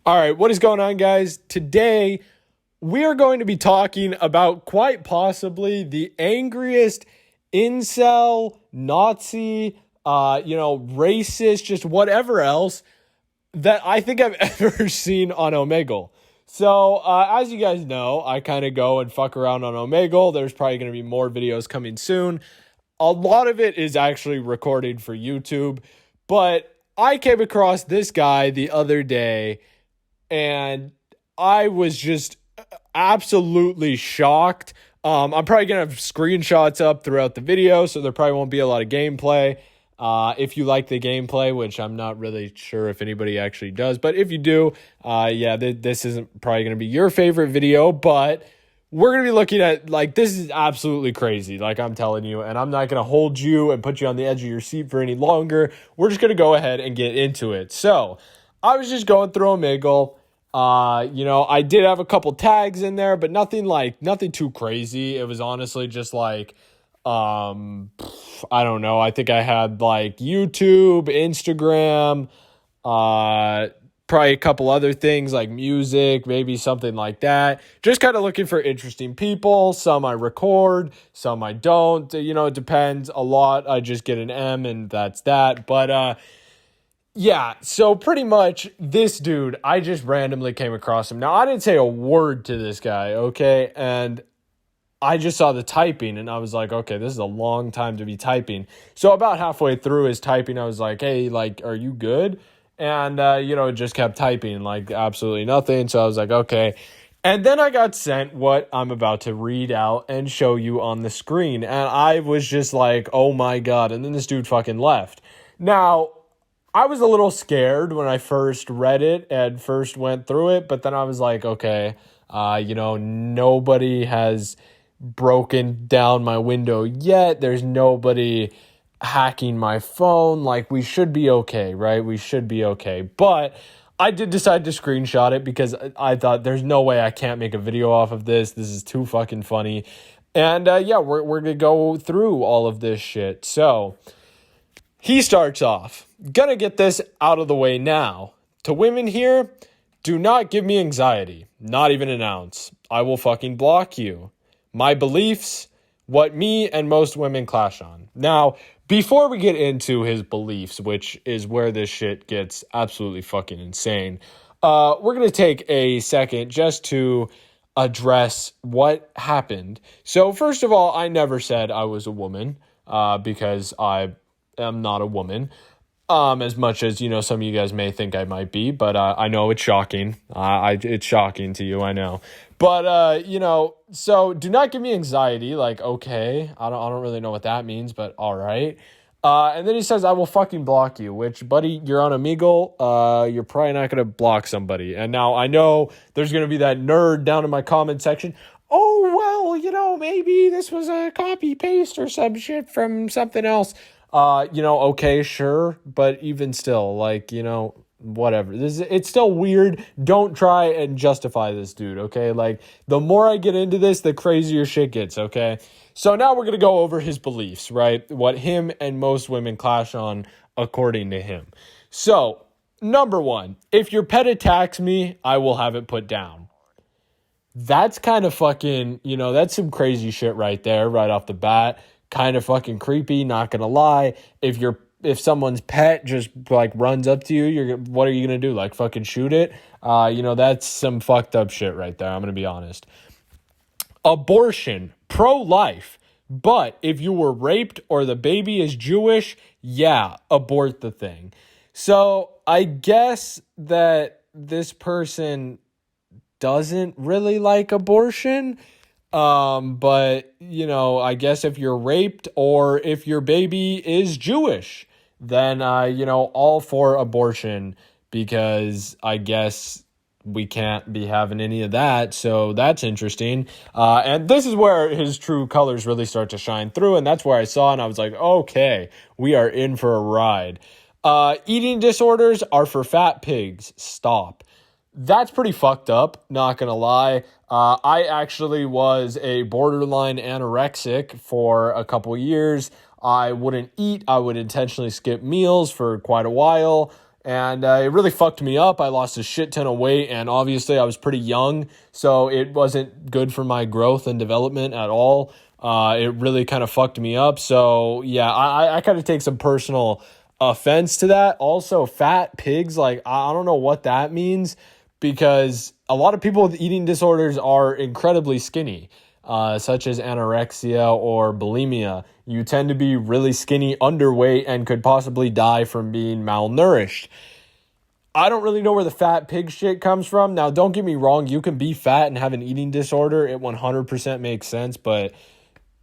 All right, what is going on, guys? Today, we are going to be talking about quite possibly the angriest incel, Nazi, racist, just whatever else that I think I've ever seen on Omegle. So, as you guys know, I kind of go and fuck around on Omegle. There's probably going to be more videos coming soon. A lot of it is actually recorded for YouTube, but I came across this guy the other day and I was just absolutely shocked. I'm probably going to have screenshots up throughout the video, so there probably won't be a lot of gameplay. If you like the gameplay, which I'm not really sure if anybody actually does, but if you do, this isn't probably going to be your favorite video, but we're going to be looking at, this is absolutely crazy, like I'm telling you, and I'm not going to hold you and put you on the edge of your seat for any longer. We're just going to go ahead and get into it. So, I was just going through Omegle. I did have a couple tags in there, but nothing too crazy. It was honestly just I don't know. I think I had YouTube, Instagram, probably a couple other things like music, maybe something like that. Just kind of looking for interesting people. Some I record, some I don't. It depends a lot. I just get an M and that's that. But, yeah, so pretty much this dude, I just randomly came across him. Now, I didn't say a word to this guy, okay? And I just saw the typing, and I was like, okay, this is a long time to be typing. So about halfway through his typing, I was like, hey, are you good? And, it just kept typing, absolutely nothing. So I was like, okay. And then I got sent what I'm about to read out and show you on the screen. And I was just like, oh, my God. And then this dude fucking left. Now, I was a little scared when I first read it and first went through it, but then I was like, okay, nobody has broken down my window yet. There's nobody hacking my phone. We should be okay, right? We should be okay. But I did decide to screenshot it because I thought there's no way I can't make a video off of this. This is too fucking funny. And we're going to go through all of this shit. So he starts off, gonna get this out of the way now. To women here, do not give me anxiety. Not even an ounce. I will fucking block you. My beliefs, what me and most women clash on. Now, before we get into his beliefs, which is where this shit gets absolutely fucking insane, we're gonna take a second just to address what happened. So first of all, I never said I was a woman, because I am not a woman, as much as some of you guys may think I might be, but I know it's shocking. It's shocking to you, I know. But so do not give me anxiety. Okay, I don't really know what that means, but all right. And then he says, I will fucking block you, which, buddy, you're on Omegle. You're probably not going to block somebody. And now I know there's going to be that nerd down in my comment section. Oh, well, maybe this was a copy paste or some shit from something else. Okay, sure, but even still, whatever. It's still weird. Don't try and justify this dude, okay? The more I get into this, the crazier shit gets, okay? So now we're going to go over his beliefs, right? What him and most women clash on according to him. So, number one, if your pet attacks me, I will have it put down. That's kind of fucking, that's some crazy shit right there, right off the bat. Kind of fucking creepy, not gonna lie. If someone's pet just runs up to you, what are you gonna do? Fucking shoot it? That's some fucked up shit right there. I'm gonna be honest. Abortion, pro-life, but if you were raped or the baby is Jewish, yeah, abort the thing. So I guess that this person doesn't really like abortion. But I guess if you're raped or if your baby is Jewish, then, all for abortion, because I guess we can't be having any of that. So that's interesting. And this is where his true colors really start to shine through. And that's where I saw, and I was like, okay, we are in for a ride. Eating disorders are for fat pigs. Stop. That's pretty fucked up, not gonna lie. I actually was a borderline anorexic for a couple years. I wouldn't eat. I would intentionally skip meals for quite a while. And it really fucked me up. I lost a shit ton of weight, and obviously I was pretty young, so it wasn't good for my growth and development at all. It really kind of fucked me up. So yeah, I kind of take some personal offense to that. Also, fat pigs, like I don't know what that means, because a lot of people with eating disorders are incredibly skinny, such as anorexia or bulimia. You tend to be really skinny, underweight, and could possibly die from being malnourished. I don't really know where the fat pig shit comes from. Now, don't get me wrong, you can be fat and have an eating disorder. It 100% makes sense, but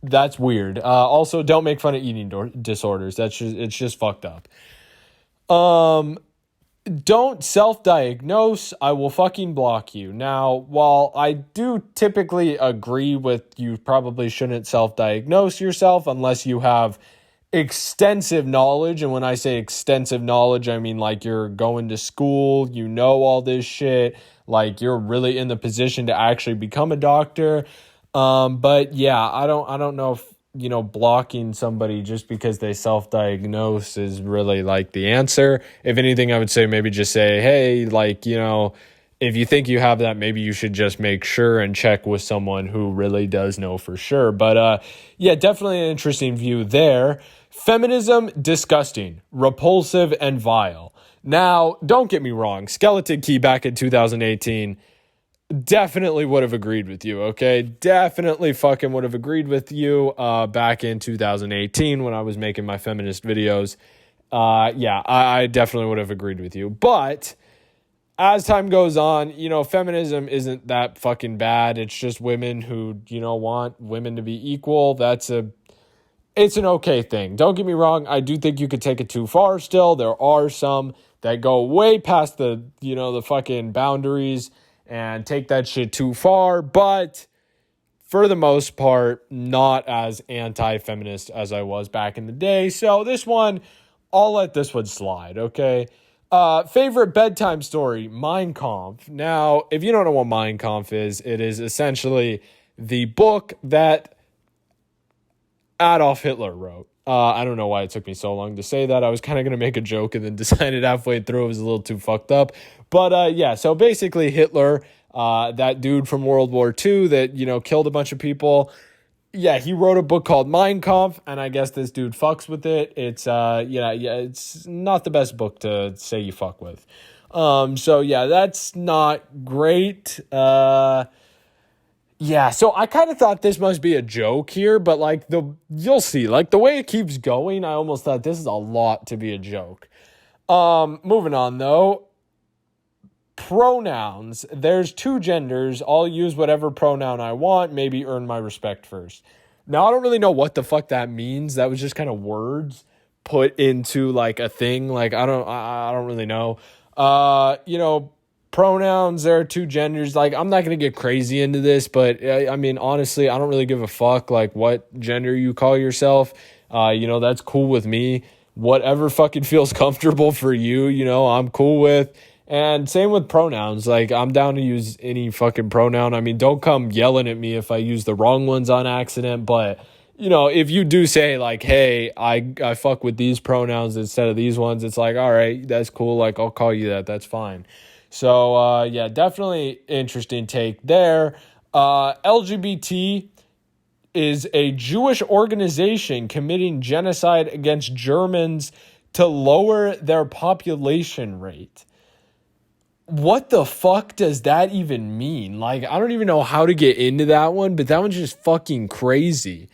that's weird. Also, don't make fun of eating disorders. It's just fucked up. Don't self-diagnose. I will fucking block you. Now, while I do typically agree with you probably shouldn't self-diagnose yourself unless you have extensive knowledge, and when I say extensive knowledge, I mean like you're going to school, you know all this shit, like you're really in the position to actually become a doctor. But yeah, I don't know if, blocking somebody just because they self-diagnose is really like the answer. If anything, I would say maybe just say, hey, like, if you think you have that, maybe you should just make sure and check with someone who really does know for sure. But yeah, definitely an interesting view there. Feminism, disgusting, repulsive, and vile. Now, don't get me wrong. Skeleton Key back in 2018 definitely would have agreed with you, okay? Definitely fucking would have agreed with you back in 2018 when I was making my feminist videos. Yeah, I definitely would have agreed with you. But as time goes on, feminism isn't that fucking bad. It's just women who, want women to be equal. It's an okay thing. Don't get me wrong. I do think you could take it too far still. There are some that go way past the fucking boundaries and take that shit too far, but for the most part, not as anti-feminist as I was back in the day. So this one, I'll let this one slide, okay? Favorite bedtime story, Mein Kampf. Now, if you don't know what Mein Kampf is, it is essentially the book that Adolf Hitler wrote. I don't know why it took me so long to say that. I was kind of going to make a joke and then decided halfway through it was a little too fucked up. But yeah, so basically Hitler, that dude from World War II that, killed a bunch of people. Yeah, he wrote a book called Mein Kampf, and I guess this dude fucks with it. It's, it's not the best book to say you fuck with. So yeah, that's not great. Yeah, so I kind of thought this must be a joke here, but you'll see, the way it keeps going, I almost thought this is a lot to be a joke. Moving on though, pronouns. There's two genders. I'll use whatever pronoun I want, maybe earn my respect first. Now, I don't really know what the fuck that means. That was just kind of words put into a thing. I don't really know. Pronouns, there are two genders. I'm not going to get crazy into this, but I mean, honestly, I don't really give a fuck what gender you call yourself. That's cool with me. Whatever fucking feels comfortable for you, I'm cool with. And same with pronouns. I'm down to use any fucking pronoun. I mean, don't come yelling at me if I use the wrong ones on accident, but if you do say hey, I fuck with these pronouns instead of these ones, it's all right, that's cool. I'll call you that. That's fine. So, yeah, definitely interesting take there. LGBT is a Jewish organization committing genocide against Germans to lower their population rate. What the fuck does that even mean? I don't even know how to get into that one, but that one's just fucking crazy.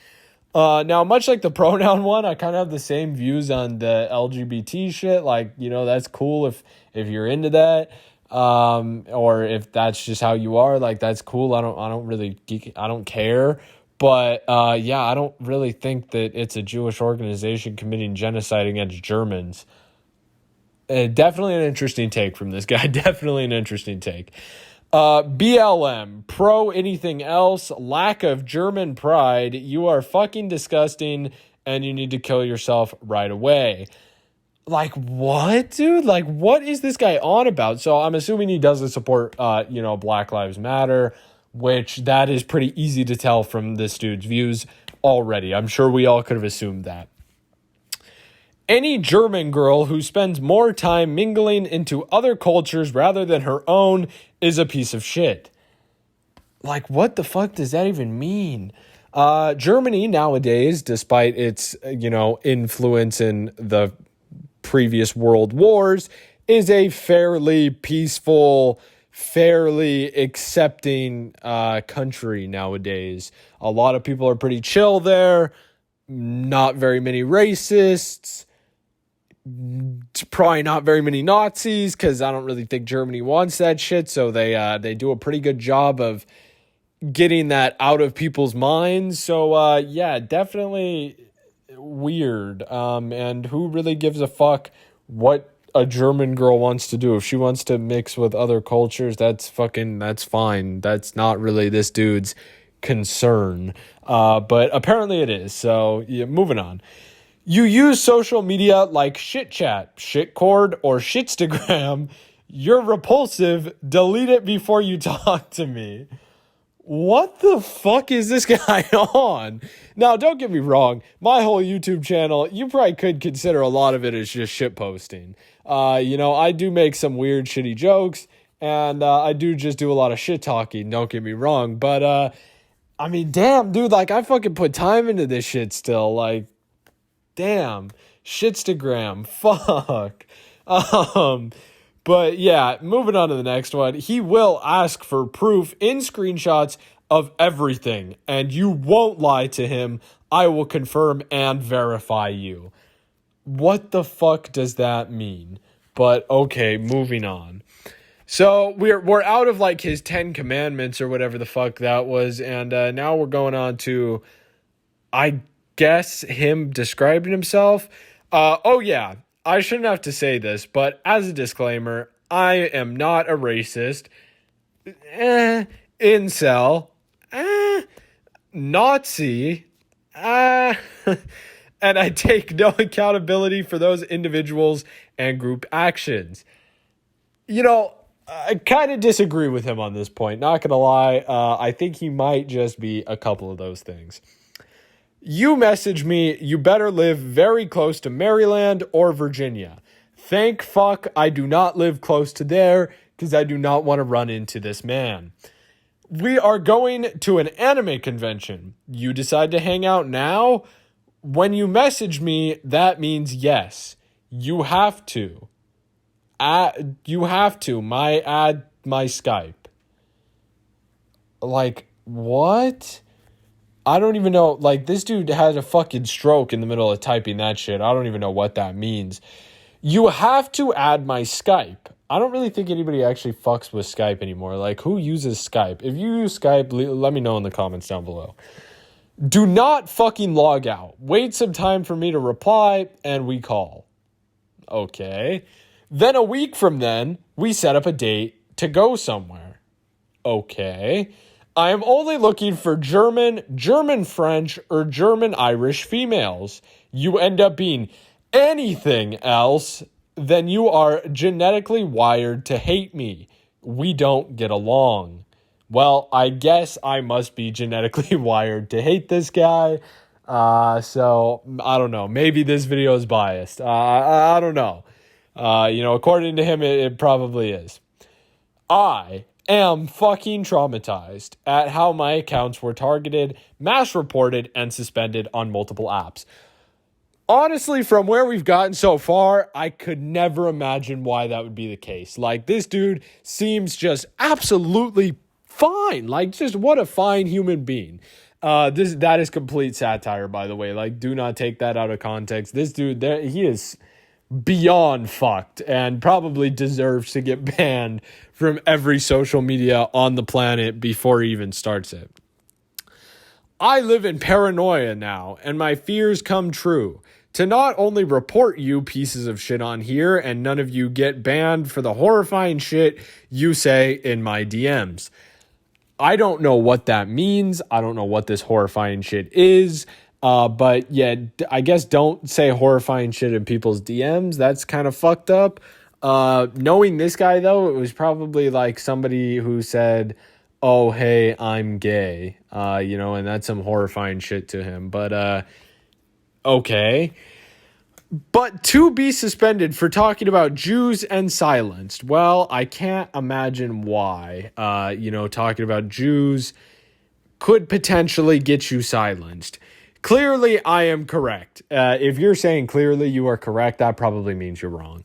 Now, much like the pronoun one, I kind of have the same views on the LGBT shit. That's cool if you're into that. Or if that's just how you are, that's cool. I don't care. But, yeah, I don't really think that it's a Jewish organization committing genocide against Germans. Definitely an interesting take from this guy. Definitely an interesting take. BLM, pro anything else, lack of German pride. You are fucking disgusting and you need to kill yourself right away. What, dude? What is this guy on about? So I'm assuming he doesn't support, Black Lives Matter, which that is pretty easy to tell from this dude's views already. I'm sure we all could have assumed that. Any German girl who spends more time mingling into other cultures rather than her own is a piece of shit. Like, what the fuck does that even mean? Germany nowadays, despite its, influence in the previous world wars, is a fairly peaceful, fairly accepting country nowadays. A lot of people are pretty chill there. Not very many racists. Probably not very many Nazis, because I don't really think Germany wants that shit. So they do a pretty good job of getting that out of people's minds. So yeah, definitely weird. And who really gives a fuck what a German girl wants to do? If she wants to mix with other cultures, that's fine. That's not really this dude's concern. But apparently it is. So yeah, moving on. You use social media like shit chat, shitcord, or shitstagram. You're repulsive. Delete it before you talk to me. What the fuck is this guy on? Now, don't get me wrong. My whole YouTube channel, you probably could consider a lot of it as just shit posting. I do make some weird, shitty jokes, and I do just do a lot of shit talking. Don't get me wrong. But, I mean, damn, dude, like, I fucking put time into this shit still. Like, damn. Shitstagram. Fuck. But yeah, moving on to the next one. He will ask for proof in screenshots of everything, and you won't lie to him. I will confirm and verify you. What the fuck does that mean? But okay, moving on. So we're out of like his 10 commandments or whatever the fuck that was, and now we're going on to, I guess, him describing himself. Oh yeah. I shouldn't have to say this, but as a disclaimer, I am not a racist, incel, Nazi, and I take no accountability for those individuals and group actions. I kind of disagree with him on this point, not gonna lie. I think he might just be a couple of those things. You message me, you better live very close to Maryland or Virginia. Thank fuck I do not live close to there, because I do not want to run into this man. We are going to an anime convention. You decide to hang out now? When you message me, that means yes. You have to. Add my Skype. Like, what? I don't even know, like, this dude had a fucking stroke in the middle of typing that shit. I don't even know what that means. You have to add my Skype. I don't really think anybody actually fucks with Skype anymore. Like, who uses Skype? If you use Skype, let me know in the comments down below. Do not fucking log out. Wait some time for me to reply, and we call. Okay. Then a week from then, we set up a date to go somewhere. Okay. I am only looking for German French, or German Irish females. You end up being anything else, then you are genetically wired to hate me. We don't get along. Well, I guess I must be genetically wired to hate this guy. So, I don't know. Maybe this video is biased. I don't know. According to him, it probably is. I am fucking traumatized at how my accounts were targeted, mass reported, and suspended on multiple apps. Honestly, from where we've gotten so far, I could never imagine why that would be the case. Like, this dude seems just absolutely fine. Like, just what a fine human being. That is complete satire, by the way. Like, do not take that out of context. This dude, he is beyond fucked and probably deserves to get banned from every social media on the planet before he even starts it. I live in paranoia now, and my fears come true. To not only report you pieces of shit on here, and none of you get banned for the horrifying shit you say in my DMs. I don't know what that means. I don't know what this horrifying shit is. But yeah, I guess don't say horrifying shit in people's DMs. That's kind of fucked up. Knowing this guy, though, it was probably like somebody who said, oh, hey, I'm gay, and that's some horrifying shit to him. But, okay. But to be suspended for talking about Jews and silenced. Well, I can't imagine why. Talking about Jews could potentially get you silenced. Clearly, I am correct. If you're saying clearly you are correct, that probably means you're wrong.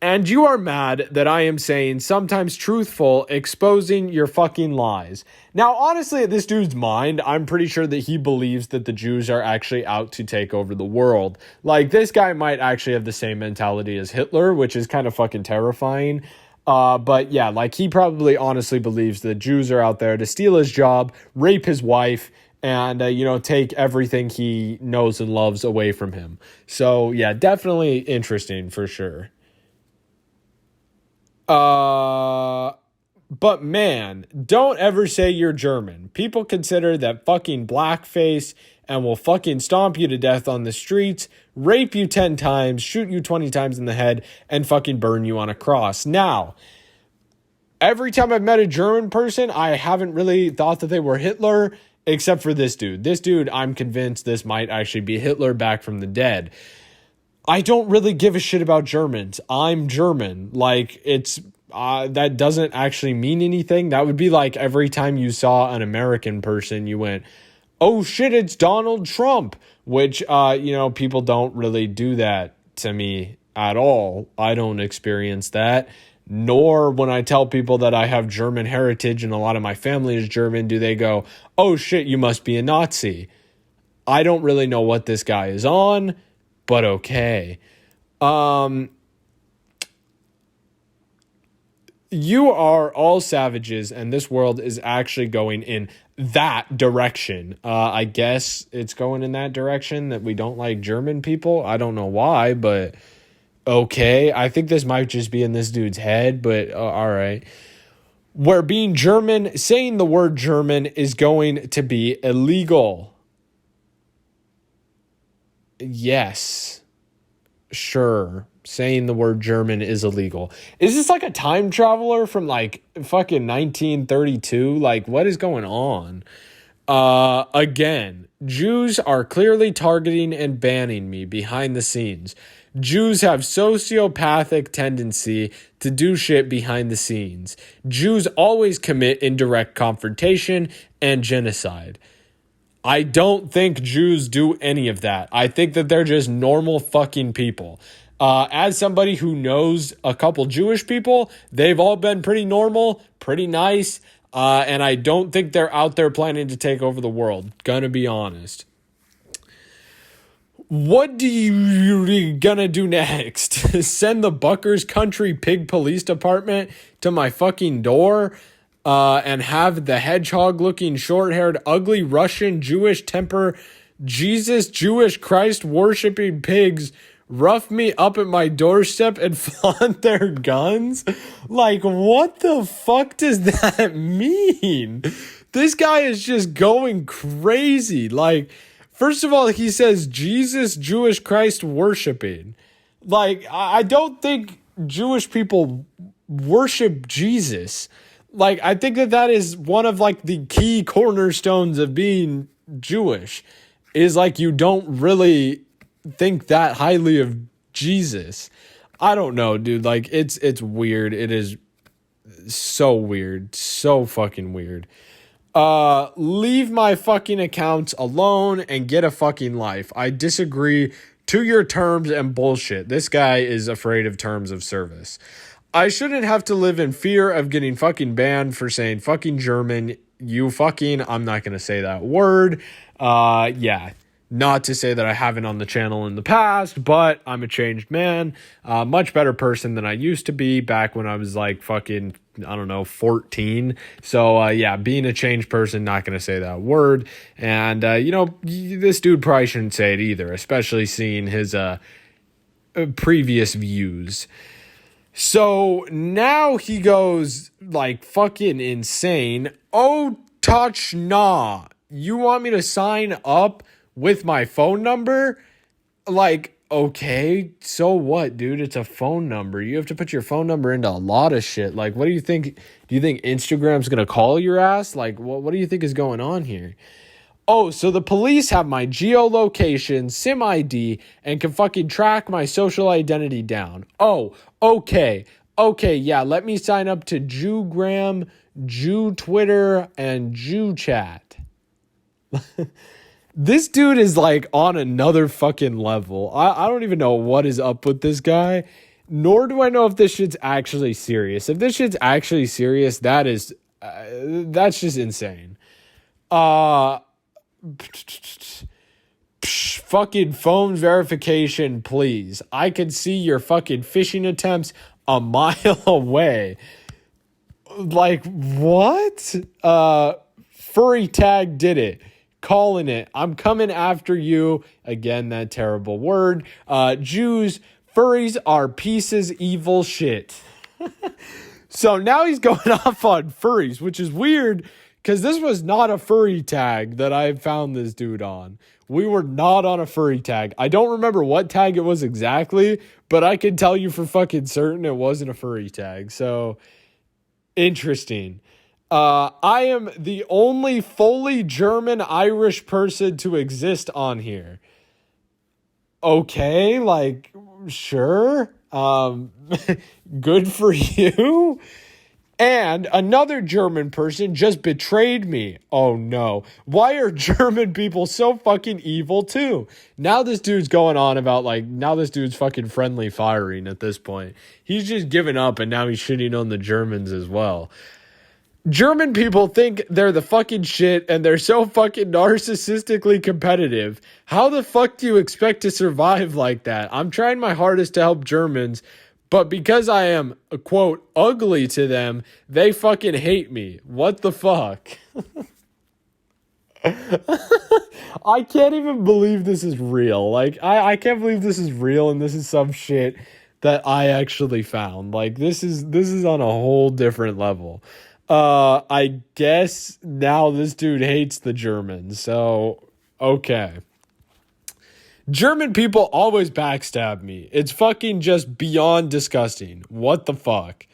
And you are mad that I am saying sometimes truthful, exposing your fucking lies. Now, honestly, at this dude's mind, I'm pretty sure that he believes that the Jews are actually out to take over the world. Like, this guy might actually have the same mentality as Hitler, which is kind of fucking terrifying. But yeah, like, he probably honestly believes that Jews are out there to steal his job, rape his wife, and, take everything he knows and loves away from him. So yeah, definitely interesting for sure. But man, don't ever say you're German. People consider that fucking blackface and will fucking stomp you to death on the streets, rape you 10 times, shoot you 20 times in the head, and fucking burn you on a cross. Now, every time I've met a German person, I haven't really thought that they were Hitler, except for this dude. This dude, I'm convinced this might actually be Hitler back from the dead. I don't really give a shit about Germans. I'm German. Like, it's that doesn't actually mean anything. That would be like every time you saw an American person, you went, oh shit, it's Donald Trump, which, people don't really do that to me at all. I don't experience that. Nor when I tell people that I have German heritage and a lot of my family is German, do they go, oh shit, you must be a Nazi. I don't really know what this guy is on, but okay. You are all savages, and this world is actually going in that direction. I guess it's going in that direction that we don't like German people. I don't know why, but okay. I think this might just be in this dude's head, but all right. Where being German, saying the word German is going to be illegal. Yes, sure. Saying the word German is illegal. Is this like a time traveler from like fucking 1932? Like, what is going on? Again, Jews are clearly targeting and banning me behind the scenes. Jews have sociopathic tendency to do shit behind the scenes. Jews always commit indirect confrontation and genocide. I don't think Jews do any of that. I think that they're just normal fucking people. As somebody who knows a couple Jewish people, they've all been pretty normal, pretty nice, and I don't think they're out there planning to take over the world. Gonna be honest. What do you gonna do next? Send the Buckers Country Pig Police Department to my fucking door? And have the hedgehog-looking, short-haired, ugly Russian Jewish temper, Jesus Jewish Christ worshipping pigs rough me up at my doorstep and flaunt their guns? Like, what the fuck does that mean? This guy is just going crazy. Like, first of all, he says Jesus Jewish Christ worshipping. Like, I don't think Jewish people worship Jesus. Like, I think that is one of, like, the key cornerstones of being Jewish is, like, you don't really think that highly of Jesus. I don't know, dude. Like, it's weird. It is so weird. So fucking weird. Leave my fucking accounts alone and get a fucking life. I disagree to your terms and bullshit. This guy is afraid of terms of service. I shouldn't have to live in fear of getting fucking banned for saying fucking German. You fucking, I'm not going to say that word. Yeah, not to say that I haven't on the channel in the past, but I'm a changed man. Much better person than I used to be back when I was like fucking, I don't know, 14. So, yeah, being a changed person, not going to say that word. And, this dude probably shouldn't say it either, especially seeing his previous views. So now he goes like fucking insane. Oh, touch nah. You want me to sign up with my phone number? Like, okay, so what, dude? It's a phone number. You have to put your phone number into a lot of shit. Like, what do you think? Do you think Instagram's going to call your ass? Like, what do you think is going on here? Oh, so the police have my geolocation, SIM ID, and can fucking track my social identity down. Oh, okay. Okay, yeah, let me sign up to Jewgram, Jew Twitter, and Jew Chat. This dude is like on another fucking level. I don't even know what is up with this guy, nor do I know if this shit's actually serious. If this shit's actually serious, that's just insane. Fucking phone verification, please. I can see your fucking phishing attempts a mile away. Like, what? Furry tag did it. Calling it. I'm coming after you. Again, that terrible word. Jews, furries are pieces, evil shit. So now he's going off on furries, which is weird because this was not a furry tag that I found this dude on. We were not on a furry tag. I don't remember what tag it was exactly, but I can tell you for fucking certain it wasn't a furry tag. So interesting. I am the only fully German Irish person to exist on here. Okay, like, sure. Good for you. And another German person just betrayed me. Oh no. Why are German people so fucking evil too? Now this dude's going on about now this dude's fucking friendly firing at this point. He's just given up and now he's shitting on the Germans as well. German people think they're the fucking shit and they're so fucking narcissistically competitive. How the fuck do you expect to survive like that? I'm trying my hardest to help Germans, but because I am, quote, ugly to them, they fucking hate me. What the fuck? I can't even believe this is real. I can't believe this is real and this is some shit that I actually found. This is on a whole different level. I guess now this dude hates the Germans. So, okay. German people always backstab me. It's fucking just beyond disgusting. What the fuck?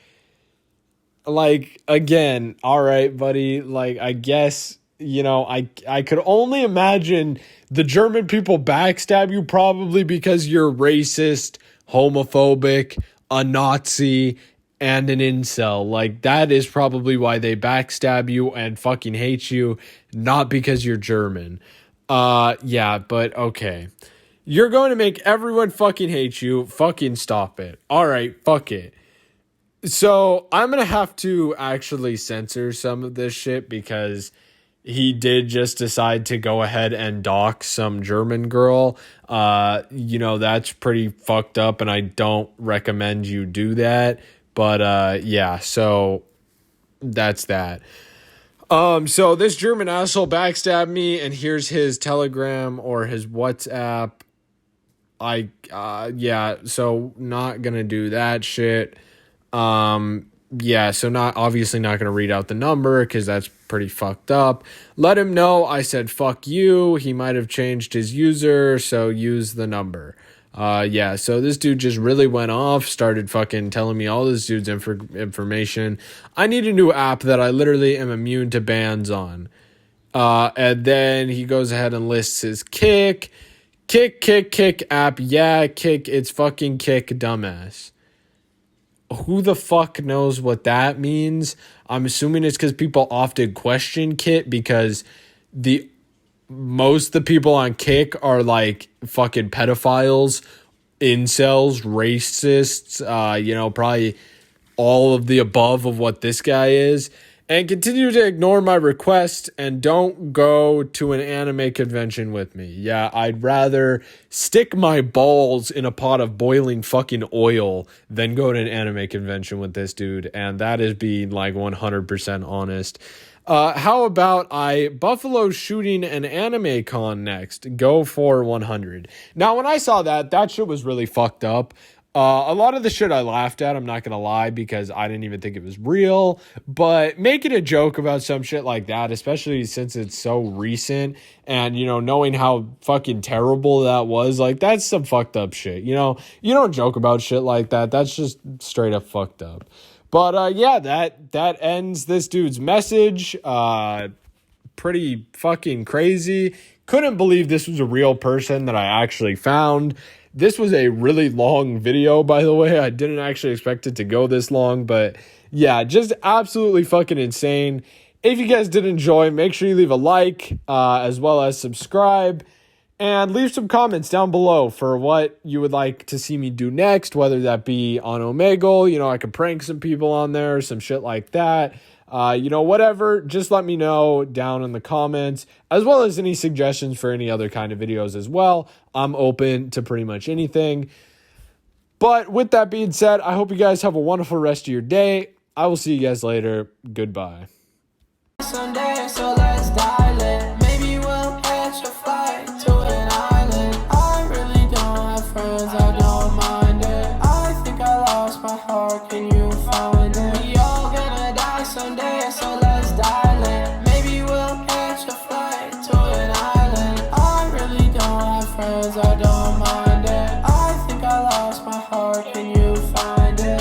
Again, all right, buddy. I guess, I could only imagine the German people backstab you probably because you're racist, homophobic, a Nazi, and an incel. That is probably why they backstab you and fucking hate you, not because you're German. Yeah, but okay. You're going to make everyone fucking hate you. Fucking stop it. All right, fuck it. So I'm going to have to actually censor some of this shit because he did just decide to go ahead and dox some German girl. That's pretty fucked up and I don't recommend you do that. But, yeah, so that's that. So this German asshole backstabbed me, and here's his Telegram or his WhatsApp. Yeah, so not gonna do that shit. Yeah, so obviously not gonna read out the number, because that's pretty fucked up. Let him know I said fuck you. He might have changed his user, so use the number. Yeah, so this dude just really went off, started fucking telling me all this dude's information. I need a new app that I literally am immune to bans on. And then he goes ahead and lists his Kick app. Yeah, Kick, it's fucking Kick, dumbass. Who the fuck knows what that means? I'm assuming it's because people often question Kit because most of the people on Kick are fucking pedophiles, incels, racists, probably all of the above of what this guy is, and continue to ignore my request and don't go to an anime convention with me. Yeah, I'd rather stick my balls in a pot of boiling fucking oil than go to an anime convention with this dude, and that is being 100% honest. How about Buffalo shooting an anime con next? Go for 100. Now, when I saw that shit was really fucked up. A lot of the shit I laughed at, I'm not going to lie, because I didn't even think it was real. But making a joke about some shit like that, especially since it's so recent and, knowing how fucking terrible that was, that's some fucked up shit. You don't joke about shit like that. That's just straight up fucked up. But, yeah, that ends this dude's message. pretty fucking crazy. Couldn't believe this was a real person that I actually found. This was a really long video, by the way. I didn't actually expect it to go this long, but yeah, just absolutely fucking insane. If you guys did enjoy, make sure you leave a like, as well as subscribe, and leave some comments down below for what you would like to see me do next, whether that be on Omegle. You know, I could prank some people on there, some shit like that. You know, whatever, just let me know down in the comments, as well as any suggestions for any other kind of videos as well. I'm open to pretty much anything. But with that being said, I hope you guys have a wonderful rest of your day. I will see you guys later. Goodbye. Someday, so let's dial it. Maybe we'll catch a flight to an island. I really don't have friends, I don't mind it. I think I lost my heart, can you find it? We all gonna die someday, so let's